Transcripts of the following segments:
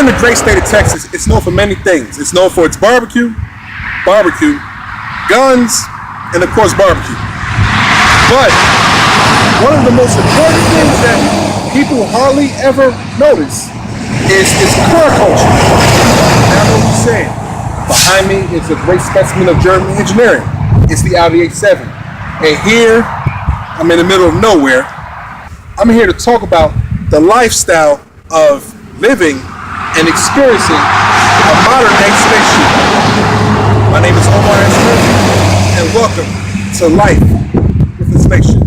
the great state of Texas, it's known for many things. It's known for its barbecue, guns, and of course barbecue. But one of the most important things that people hardly ever notice is car culture. Now I know what you're saying. Behind me is a great specimen of German engineering. It's the Audi A7. And here, I'm in the middle of nowhere. I'm here to talk about the lifestyle of living and experiencing a modern day spaceship. My name is Omar and welcome to Life with a Spaceship.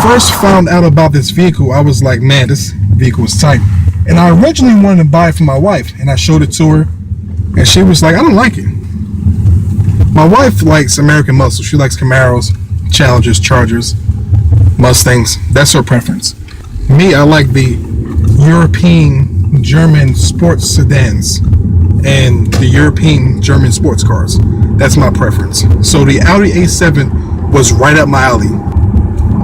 First found out about this vehicle, I was like, man, this vehicle is tight. And I originally wanted to buy it for my wife, and I showed it to her, and she was like, I don't like it. My wife likes American muscle. She likes Camaros, Challengers, Chargers, Mustangs. That's her preference. Me, I like the European German sports sedans and the European German sports cars. That's my preference. So the Audi A7 was right up my alley.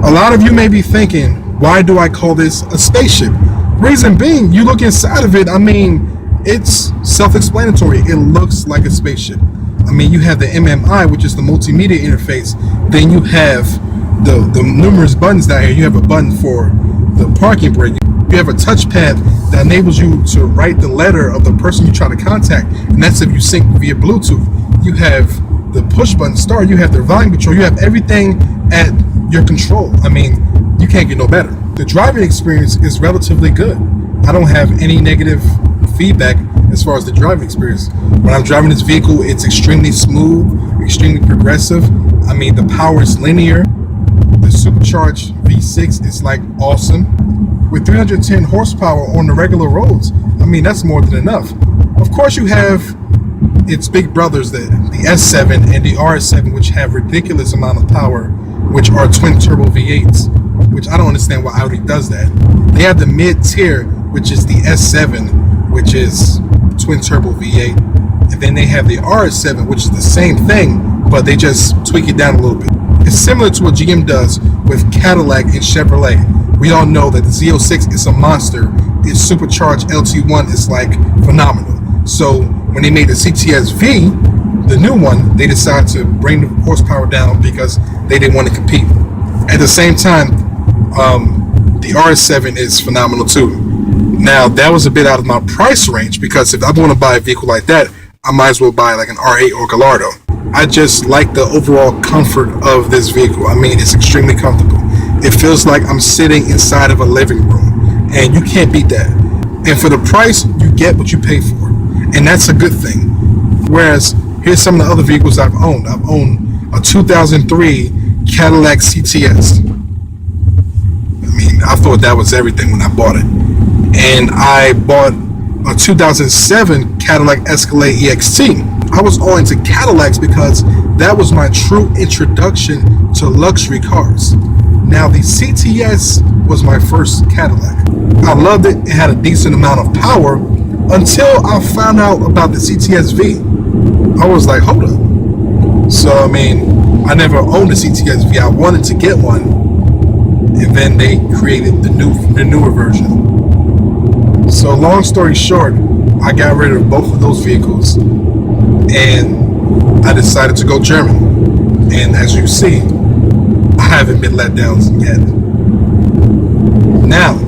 A lot of you may be thinking, why do I call this a spaceship? Reason being, you look inside of it, I mean, it's self-explanatory. It looks like a spaceship. I mean, you have the MMI, which is the multimedia interface. Then you have the numerous buttons down here. You have a button for the parking brake. You have a touchpad that enables you to write the letter of the person you're trying to contact, and that's if you sync via Bluetooth. You have the push button start. You have the volume control. You have everything at your control. I mean, you can't get no better. The driving experience is relatively good. I don't have any negative feedback as far as the driving experience. When I'm driving this vehicle, it's extremely smooth, extremely progressive. I mean, the power is linear. The supercharged V6 is like awesome. With 310 horsepower on the regular roads, I mean, that's more than enough. Of course, you have its big brothers, the S7 and the RS7, which have ridiculous amount of power, which are twin turbo V8s, which I don't understand why Audi does that. They have the mid-tier, which is the S7, which is twin turbo V8, and then they have the RS7, which is the same thing, but they just tweak it down a little bit. It's similar to what GM does with Cadillac and Chevrolet. We all know that the Z06 is a monster. Its supercharged LT1 is like phenomenal. So when they made the CTS V, the new one, they decided to bring the horsepower down because they didn't want to compete. At the same time, the RS7 is phenomenal too. Now, that was a bit out of my price range because if I want to buy a vehicle like that, I might as well buy like an R8 or Gallardo. I just like the overall comfort of this vehicle. I mean, it's extremely comfortable. It feels like I'm sitting inside of a living room, and you can't beat that. And for the price, you get what you pay for, and that's a good thing. Whereas, here's some of the other vehicles I've owned. I've owned a 2003 Cadillac CTS. I mean, I thought that was everything when I bought it. And I bought a 2007 Cadillac Escalade EXT. I was all into Cadillacs because that was my true introduction to luxury cars. Now, the CTS was my first Cadillac. I loved it. It had a decent amount of power until I found out about the CTS V. I was like, hold up. So, I mean, I never owned a CTS V. I wanted to get one, and then they created the newer version. So, long story short, I got rid of both of those vehicles, and I decided to go German. And as you see, I haven't been let down yet. Now,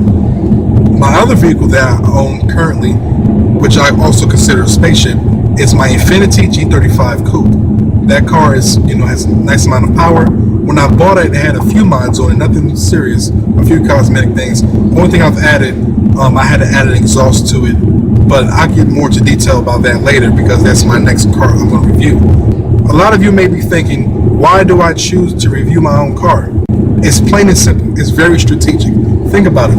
my other vehicle that I own currently, which I also consider a spaceship, is my Infiniti G35 Coupe. That car is, has a nice amount of power. When I bought it, it had a few mods on it, nothing serious, a few cosmetic things. The only thing I've added, I had to add an exhaust to it but I'll get more into detail about that later because that's my next car I'm going to review. A lot of you may be thinking, why do I choose to review my own car? It's plain and simple. It's very strategic. Think about it.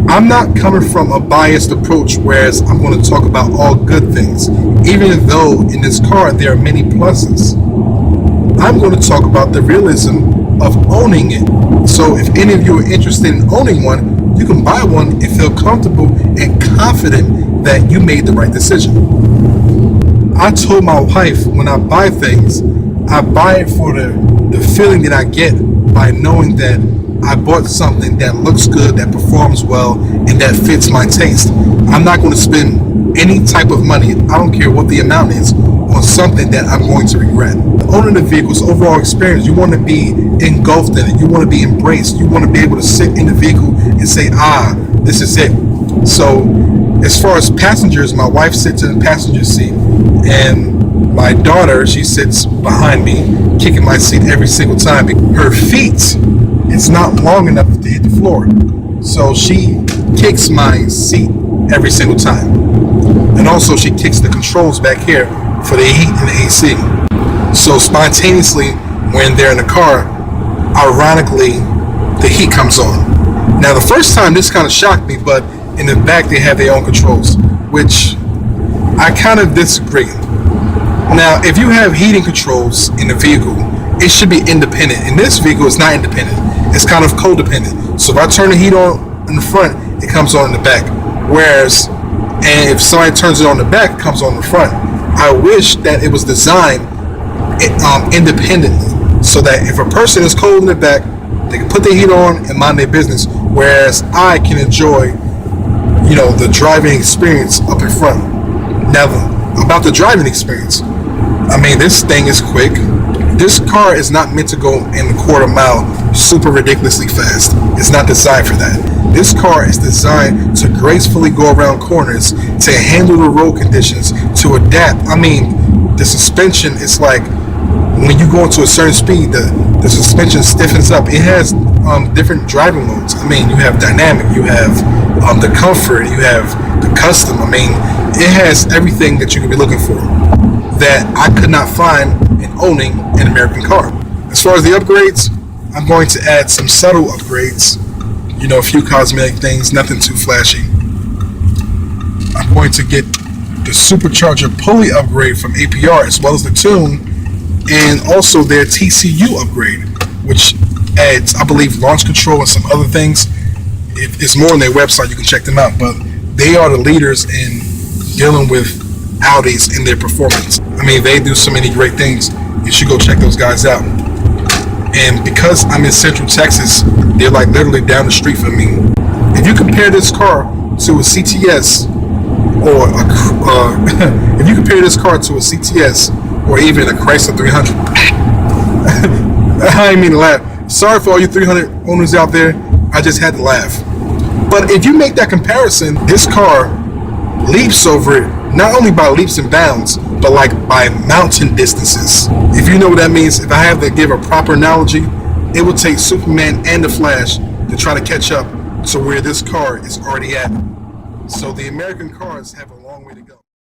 I'm not coming from a biased approach, whereas I'm going to talk about all good things, even though in this car there are many pluses. I'm going to talk about the realism of owning it. So if any of you are interested in owning one, you can buy one and feel comfortable and confident that you made the right decision. I told my wife when I buy things, I buy it for the feeling that I get by knowing that I bought something that looks good, that performs well, and that fits my taste. I'm not going to spend any type of money, I don't care what the amount is, on something that I'm going to regret. Owning the vehicle's overall experience, you want to be engulfed in it. You want to be embraced. You want to be able to sit in the vehicle and say, this is it. So as far as passengers, my wife sits in the passenger seat, and my daughter, she sits behind me, kicking my seat every single time. Her feet, it's not long enough to hit the floor, so she kicks my seat every single time. And also she kicks the controls back here for the heat and the AC. So spontaneously, when they're in the car, ironically, the heat comes on. Now the first time this kind of shocked me, but in the back they have their own controls, which I kind of disagree. Now if you have heating controls in the vehicle, it should be independent. In this vehicle, it's not independent. It's kind of codependent. So if I turn the heat on in the front, it comes on in the back. Whereas, and if somebody turns it on the back, it comes on the front. I wish that it was designed independently, so that if a person is cold in the back, they can put their heat on and mind their business. Whereas I can enjoy, the driving experience up in front. Now, about the driving experience, this thing is quick. This car is not meant to go in a quarter mile super ridiculously fast. It's not designed for that. This car is designed to gracefully go around corners, to handle the road conditions, to adapt. The suspension is like when you go into a certain speed, the suspension stiffens up. It has different driving modes. You have dynamic, you have the comfort, you have the custom. It has everything that you could be looking for that I could not find in owning an American car. As far as the upgrades, I'm going to add some subtle upgrades, a few cosmetic things, nothing too flashy. I'm going to get the supercharger pulley upgrade from APR, as well as the tune, and also their TCU upgrade, which adds, I believe, launch control and some other things. It's more on their website, you can check them out, but they are the leaders in dealing with Audis in their performance. They do so many great things. You should go check those guys out. And because I'm in Central Texas, they're like literally down the street from me. If you compare this car to a CTS, or if you compare this car to a CTS or even a Chrysler 300, I didn't mean to laugh. Sorry for all you 300 owners out there. I just had to laugh. But if you make that comparison, this car leaps over it, not only by leaps and bounds, but like by mountain distances. If you know what that means, if I have to give a proper analogy, it would take Superman and the Flash to try to catch up to where this car is already at. So the American cars have a long way to go.